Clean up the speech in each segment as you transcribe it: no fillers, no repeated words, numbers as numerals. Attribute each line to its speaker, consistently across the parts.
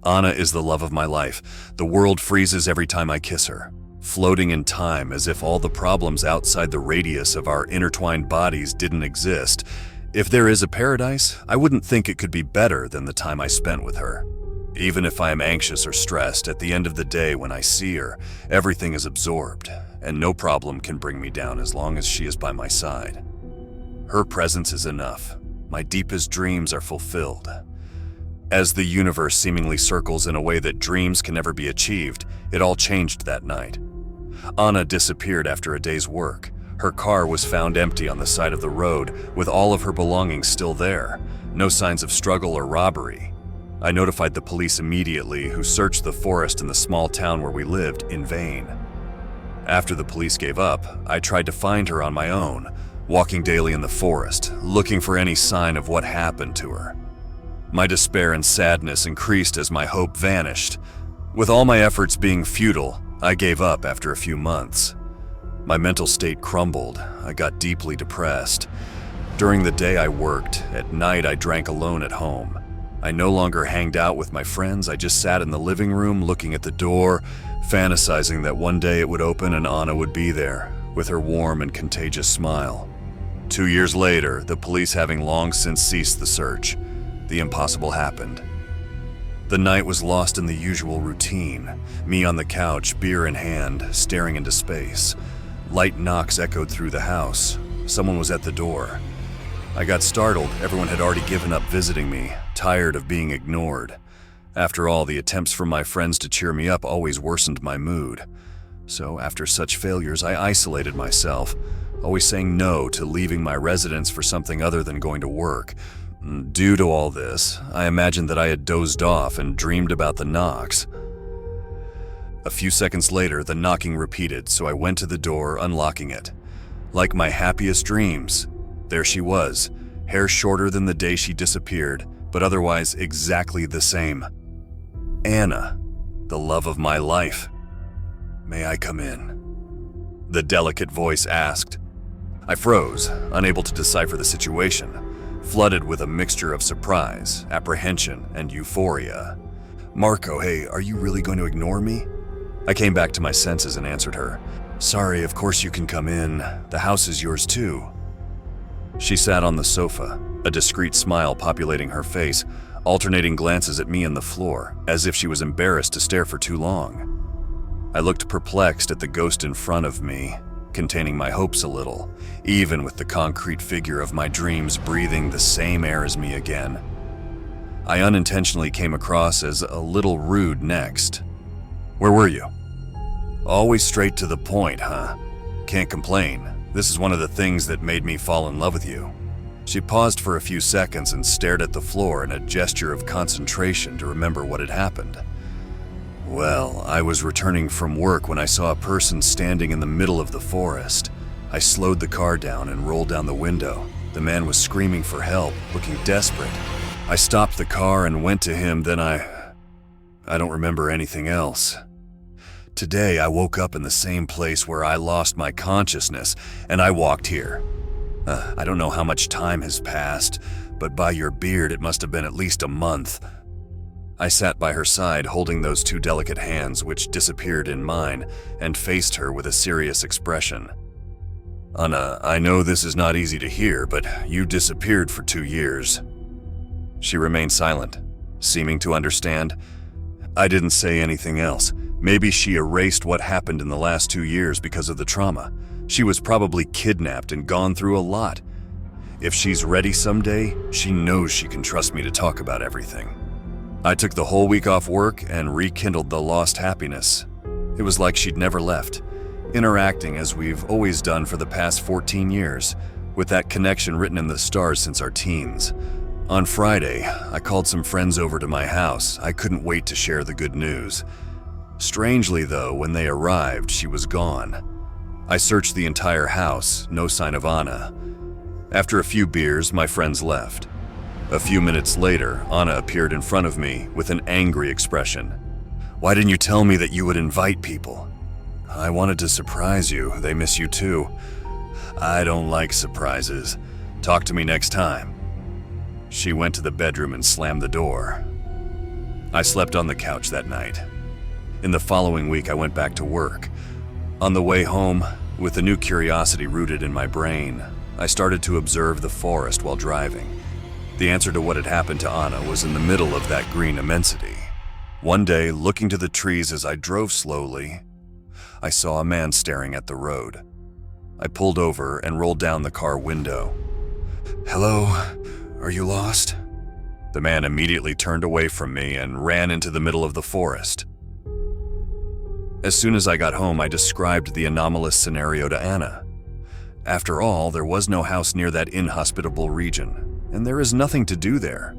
Speaker 1: Anna is the love of my life. The world freezes every time I kiss her, floating in time as if all the problems outside the radius of our intertwined bodies didn't exist. If there is a paradise, I wouldn't think it could be better than the time I spent with her. Even if I am anxious or stressed, at the end of the day when I see her, everything is absorbed, and no problem can bring me down as long as she is by my side. Her presence is enough. My deepest dreams are fulfilled. As the universe seemingly circles in a way that dreams can never be achieved, it all changed that night. Anna disappeared after a day's work. Her car was found empty on the side of the road, with all of her belongings still there. No signs of struggle or robbery. I notified the police immediately, who searched the forest in the small town where we lived in vain. After the police gave up, I tried to find her on my own, walking daily in the forest, looking for any sign of what happened to her. My despair and sadness increased as my hope vanished. With all my efforts being futile, I gave up after a few months. My mental state crumbled. I got deeply depressed. During the day I worked. At night I drank alone at home. I no longer hanged out with my friends. I just sat in the living room looking at the door, fantasizing that one day it would open and Anna would be there, with her warm and contagious smile. 2 years later, the police having long since ceased the search, the impossible happened. The night was lost in the usual routine, me on the couch, beer in hand, staring into space. Light knocks echoed through the house. Someone was at the door. I got startled. Everyone had already given up visiting me, tired of being ignored. After all, the attempts from my friends to cheer me up always worsened my mood. So after such failures, I isolated myself, always saying no to leaving my residence for something other than going to work. Due to all this, I imagined that I had dozed off and dreamed about the knocks. A few seconds later, the knocking repeated, so I went to the door, unlocking it. Like my happiest dreams, there she was, hair shorter than the day she disappeared, but otherwise exactly the same. Anna, the love of my life. "May I come in?" the delicate voice asked. I froze, unable to decipher the situation, flooded with a mixture of surprise, apprehension, and euphoria. "Marco, hey, are you really going to ignore me?" I came back to my senses and answered her. "Sorry, of course you can come in. The house is yours too." She sat on the sofa, a discreet smile populating her face, alternating glances at me and the floor, as if she was embarrassed to stare for too long. I looked perplexed at the ghost in front of me, containing my hopes a little, even with the concrete figure of my dreams breathing the same air as me again. I unintentionally came across as a little rude next. "Where were you?" "Always straight to the point, huh? Can't complain. This is one of the things that made me fall in love with you." She paused for a few seconds and stared at the floor in a gesture of concentration to remember what had happened. "Well, I was returning from work when I saw a person standing in the middle of the forest. I slowed the car down and rolled down the window. The man was screaming for help, looking desperate. I stopped the car and went to him, then I don't remember anything else. Today, I woke up in the same place where I lost my consciousness, and I walked here. I don't know how much time has passed, but by your beard, it must have been at least a month." I sat by her side, holding those two delicate hands which disappeared in mine, and faced her with a serious expression. "Anna, I know this is not easy to hear, but you disappeared for 2 years. She remained silent, seeming to understand. I didn't say anything else. Maybe she erased what happened in the last 2 years because of the trauma. She was probably kidnapped and gone through a lot. If she's ready someday, she knows she can trust me to talk about everything. I took the whole week off work and rekindled the lost happiness. It was like she'd never left, interacting as we've always done for the past 14 years, with that connection written in the stars since our teens. On Friday, I called some friends over to my house. I couldn't wait to share the good news. Strangely though, when they arrived, she was gone. I searched the entire house, no sign of Anna. After a few beers, my friends left. A few minutes later, Anna appeared in front of me with an angry expression. "Why didn't you tell me that you would invite people?" "I wanted to surprise you. They miss you too." "I don't like surprises. Talk to me next time." She went to the bedroom and slammed the door. I slept on the couch that night. In the following week, I went back to work. On the way home, with a new curiosity rooted in my brain, I started to observe the forest while driving. The answer to what had happened to Anna was in the middle of that green immensity. One day, looking to the trees as I drove slowly, I saw a man staring at the road. I pulled over and rolled down the car window. "Hello, are you lost?" The man immediately turned away from me and ran into the middle of the forest. As soon as I got home, I described the anomalous scenario to Anna. After all, there was no house near that inhospitable region, and there is nothing to do there.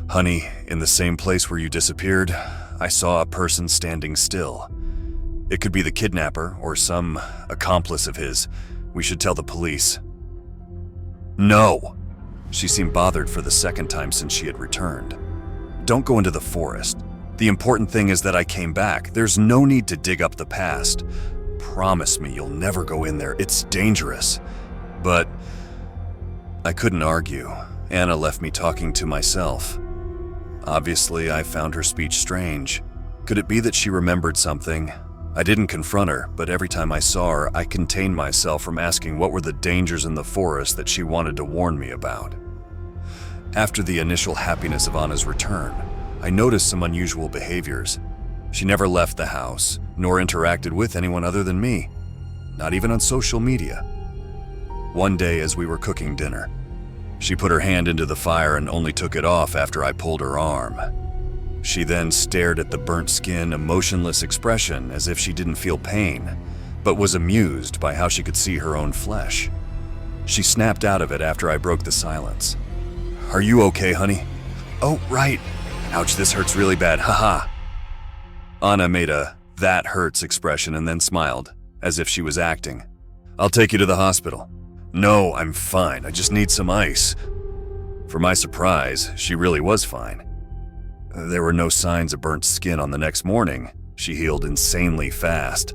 Speaker 1: "Honey, in the same place where you disappeared, I saw a person standing still. It could be the kidnapper or some accomplice of his. We should tell the police." "No!" She seemed bothered for the second time since she had returned. "Don't go into the forest. The important thing is that I came back. There's no need to dig up the past. Promise me you'll never go in there. It's dangerous." But I couldn't argue. Anna left me talking to myself. Obviously, I found her speech strange. Could it be that she remembered something? I didn't confront her, but every time I saw her, I contained myself from asking what were the dangers in the forest that she wanted to warn me about. After the initial happiness of Anna's return, I noticed some unusual behaviors. She never left the house, nor interacted with anyone other than me, not even on social media. One day as we were cooking dinner, she put her hand into the fire and only took it off after I pulled her arm. She then stared at the burnt skin, a motionless expression as if she didn't feel pain, but was amused by how she could see her own flesh. She snapped out of it after I broke the silence. "Are you okay, honey?" "Oh, right. Ouch, this hurts really bad, haha." Anna made a "that hurts" expression and then smiled, as if she was acting. "I'll take you to the hospital." "No, I'm fine. I just need some ice." For my surprise, she really was fine. There were no signs of burnt skin on the next morning. She healed insanely fast.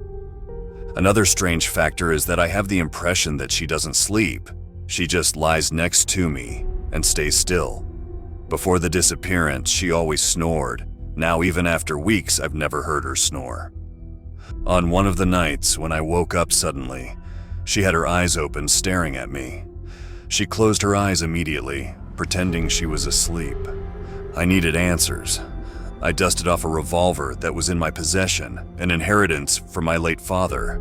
Speaker 1: Another strange factor is that I have the impression that she doesn't sleep. She just lies next to me and stays still. Before the disappearance, she always snored. Now, even after weeks, I've never heard her snore. On one of the nights when I woke up suddenly, she had her eyes open, staring at me. She closed her eyes immediately, pretending she was asleep. I needed answers. I dusted off a revolver that was in my possession, an inheritance from my late father.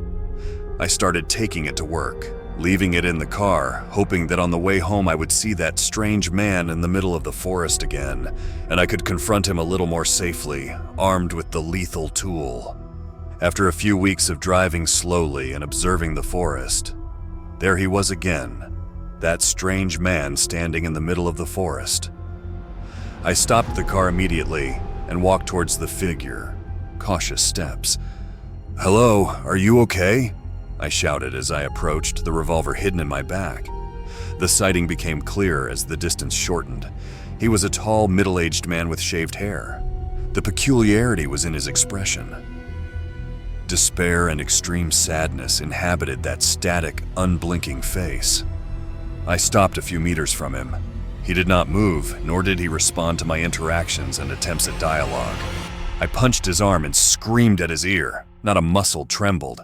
Speaker 1: I started taking it to work, leaving it in the car, hoping that on the way home I would see that strange man in the middle of the forest again, and I could confront him a little more safely, armed with the lethal tool. After a few weeks of driving slowly and observing the forest, there he was again, that strange man standing in the middle of the forest. I stopped the car immediately and walked towards the figure, cautious steps. "Hello, are you okay?" I shouted as I approached, the revolver hidden in my back. The sighting became clearer as the distance shortened. He was a tall, middle-aged man with shaved hair. The peculiarity was in his expression. Despair and extreme sadness inhabited that static, unblinking face. I stopped a few meters from him. He did not move, nor did he respond to my interactions and attempts at dialogue. I punched his arm and screamed at his ear. Not a muscle trembled.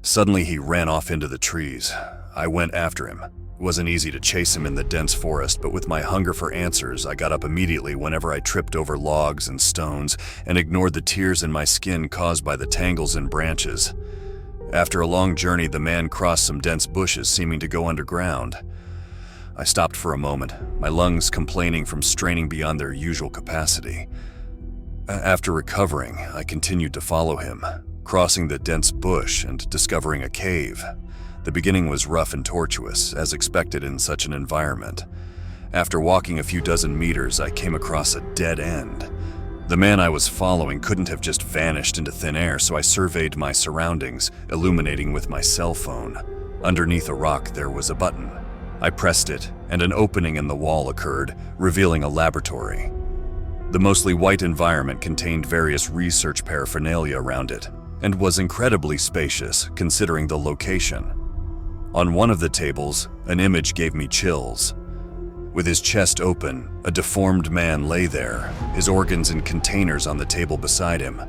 Speaker 1: Suddenly, he ran off into the trees. I went after him. It wasn't easy to chase him in the dense forest, but with my hunger for answers, I got up immediately whenever I tripped over logs and stones and ignored the tears in my skin caused by the tangles and branches. After a long journey, the man crossed some dense bushes, seeming to go underground. I stopped for a moment, my lungs complaining from straining beyond their usual capacity. After recovering, I continued to follow him, crossing the dense bush and discovering a cave. The beginning was rough and tortuous, as expected in such an environment. After walking a few dozen meters, I came across a dead end. The man I was following couldn't have just vanished into thin air, so I surveyed my surroundings, illuminating with my cell phone. Underneath a rock, there was a button. I pressed it, and an opening in the wall occurred, revealing a laboratory. The mostly white environment contained various research paraphernalia around it, and was incredibly spacious, considering the location. On one of the tables, an image gave me chills. With his chest open, a deformed man lay there, his organs in containers on the table beside him.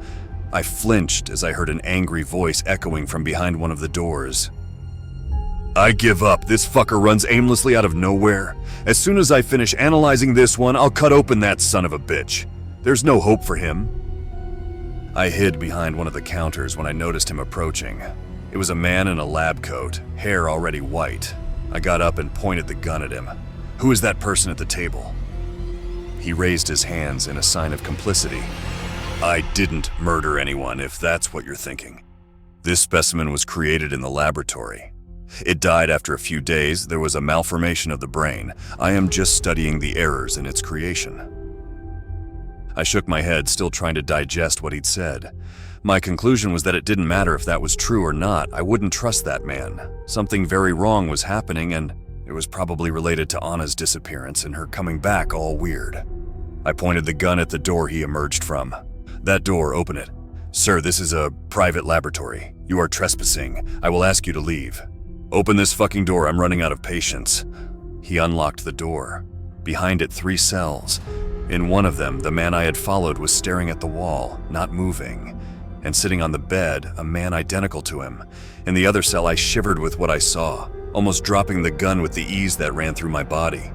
Speaker 1: I flinched as I heard an angry voice echoing from behind one of the doors. I give up. This fucker runs aimlessly out of nowhere. As soon as I finish analyzing this one, I'll cut open that son of a bitch. There's no hope for him. I hid behind one of the counters when I noticed him approaching. It was a man in a lab coat, hair already white. I got up and pointed the gun at him. Who is that person at the table? He raised his hands in a sign of complicity. I didn't murder anyone, if that's what you're thinking. This specimen was created in the laboratory. It died after a few days. There was a malformation of the brain. I am just studying the errors in its creation. I shook my head, still trying to digest what he'd said. My conclusion was that it didn't matter if that was true or not. I wouldn't trust that man. Something very wrong was happening, and it was probably related to Anna's disappearance and her coming back all weird. I pointed the gun at the door he emerged from. That door, open it. Sir, this is a private laboratory. You are trespassing. I will ask you to leave. Open this fucking door, I'm running out of patience. He unlocked the door. Behind it, 3 cells. In one of them, the man I had followed was staring at the wall, not moving. And sitting on the bed, a man identical to him. In the other cell, I shivered with what I saw, almost dropping the gun with the ease that ran through my body.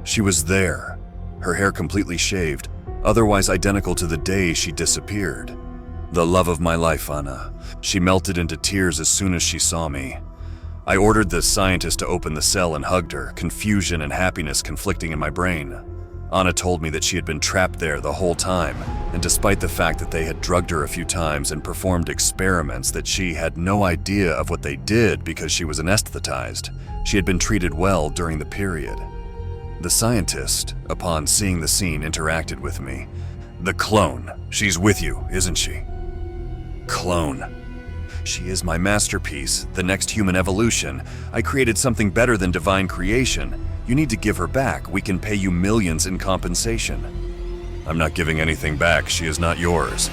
Speaker 1: She was there, her hair completely shaved, otherwise identical to the day she disappeared. The love of my life, Anna. She melted into tears as soon as she saw me. I ordered the scientist to open the cell and hugged her, confusion and happiness conflicting in my brain. Anna told me that she had been trapped there the whole time, and despite the fact that they had drugged her a few times and performed experiments, that she had no idea of what they did because she was anesthetized. She had been treated well during the period. The scientist, upon seeing the scene, interacted with me. The clone. She's with you, isn't she? Clone. She is my masterpiece, the next human evolution. I created something better than divine creation. You need to give her back. We can pay you millions in compensation. I'm not giving anything back. She is not yours.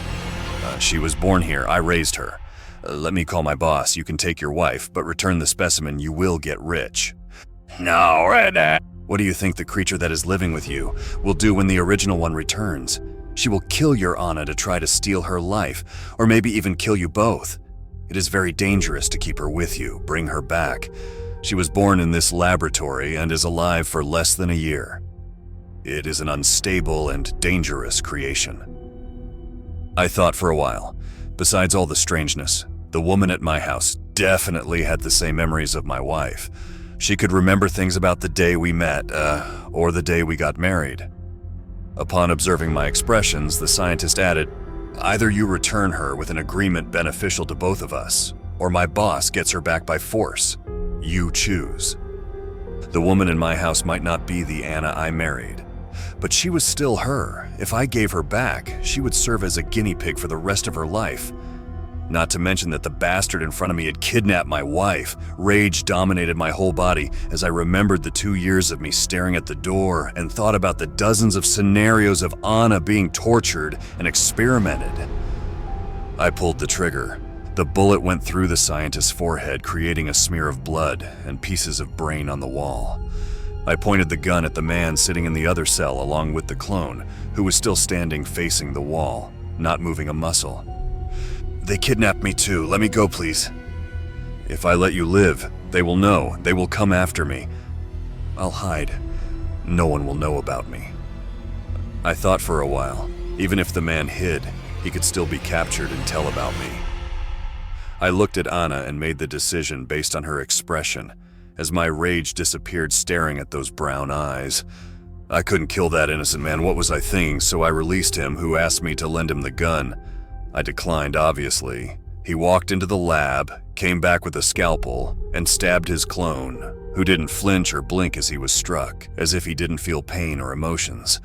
Speaker 1: She was born here. I raised her. Let me call my boss. You can take your wife, but return the specimen. You will get rich. No, Red. What do you think the creature that is living with you will do when the original one returns? She will kill your Anna to try to steal her life, or maybe even kill you both. It is very dangerous to keep her with you. Bring her back. She was born in this laboratory and is alive for less than a year. It is an unstable and dangerous creation. I thought for a while. Besides all the strangeness, the woman at my house definitely had the same memories of my wife. She could remember things about the day we met, or the day we got married. Upon observing my expressions, the scientist added, either you return her with an agreement beneficial to both of us, or my boss gets her back by force. You choose. The woman in my house might not be the Anna I married, but she was still her. If I gave her back, she would serve as a guinea pig for the rest of her life. Not to mention that the bastard in front of me had kidnapped my wife. Rage dominated my whole body as I remembered the 2 years of me staring at the door and thought about the dozens of scenarios of Anna being tortured and experimented. I pulled the trigger. The bullet went through the scientist's forehead, creating a smear of blood and pieces of brain on the wall. I pointed the gun at the man sitting in the other cell along with the clone, who was still standing facing the wall, not moving a muscle. They kidnapped me too. Let me go, please. If I let you live, they will know. They will come after me. I'll hide. No one will know about me. I thought for a while. Even if the man hid, he could still be captured and tell about me. I looked at Anna and made the decision based on her expression, as my rage disappeared staring at those brown eyes. I couldn't kill that innocent man. What was I thinking? So I released him, who asked me to lend him the gun. I declined, obviously. He walked into the lab, came back with a scalpel, and stabbed his clone, who didn't flinch or blink as he was struck, as if he didn't feel pain or emotions.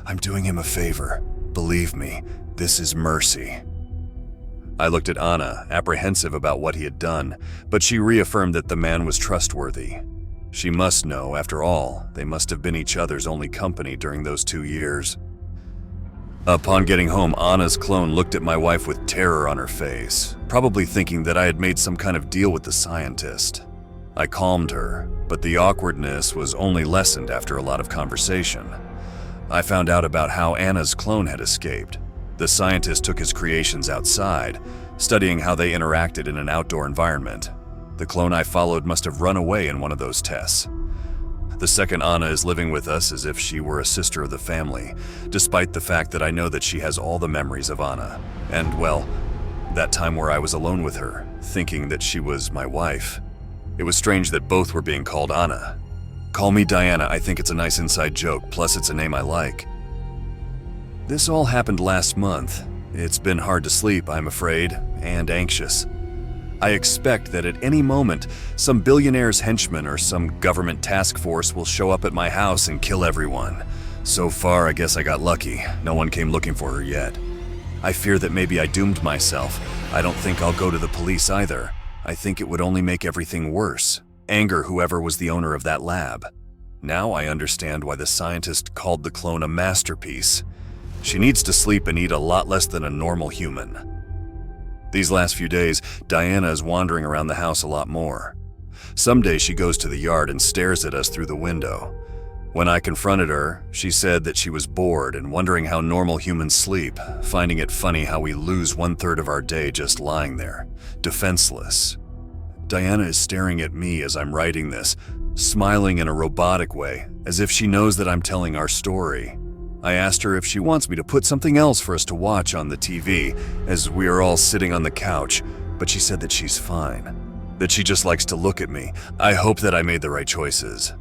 Speaker 1: I'm doing him a favor. Believe me, this is mercy. I looked at Anna, apprehensive about what he had done, but she reaffirmed that the man was trustworthy. She must know, after all, they must have been each other's only company during those 2 years. Upon getting home, Anna's clone looked at my wife with terror on her face, probably thinking that I had made some kind of deal with the scientist. I calmed her, but the awkwardness was only lessened after a lot of conversation. I found out about how Anna's clone had escaped. The scientist took his creations outside, studying how they interacted in an outdoor environment. The clone I followed must have run away in one of those tests. The second Anna is living with us as if she were a sister of the family, despite the fact that I know that she has all the memories of Anna. And, well, that time where I was alone with her, thinking that she was my wife. It was strange that both were being called Anna. Call me Diana, I think it's a nice inside joke, plus it's a name I like. This all happened last month. It's been hard to sleep, I'm afraid, and anxious. I expect that at any moment, some billionaire's henchman or some government task force will show up at my house and kill everyone. So far, I guess I got lucky. No one came looking for her yet. I fear that maybe I doomed myself. I don't think I'll go to the police either. I think it would only make everything worse. Anger whoever was the owner of that lab. Now I understand why the scientist called the clone a masterpiece. She needs to sleep and eat a lot less than a normal human. These last few days, Diana is wandering around the house a lot more. Some days she goes to the yard and stares at us through the window. When I confronted her, she said that she was bored and wondering how normal humans sleep, finding it funny how we lose 1/3 of our day just lying there, defenseless. Diana is staring at me as I'm writing this, smiling in a robotic way, as if she knows that I'm telling our story. I asked her if she wants me to put something else for us to watch on the TV, as we are all sitting on the couch, but she said that she's fine, that she just likes to look at me. I hope that I made the right choices.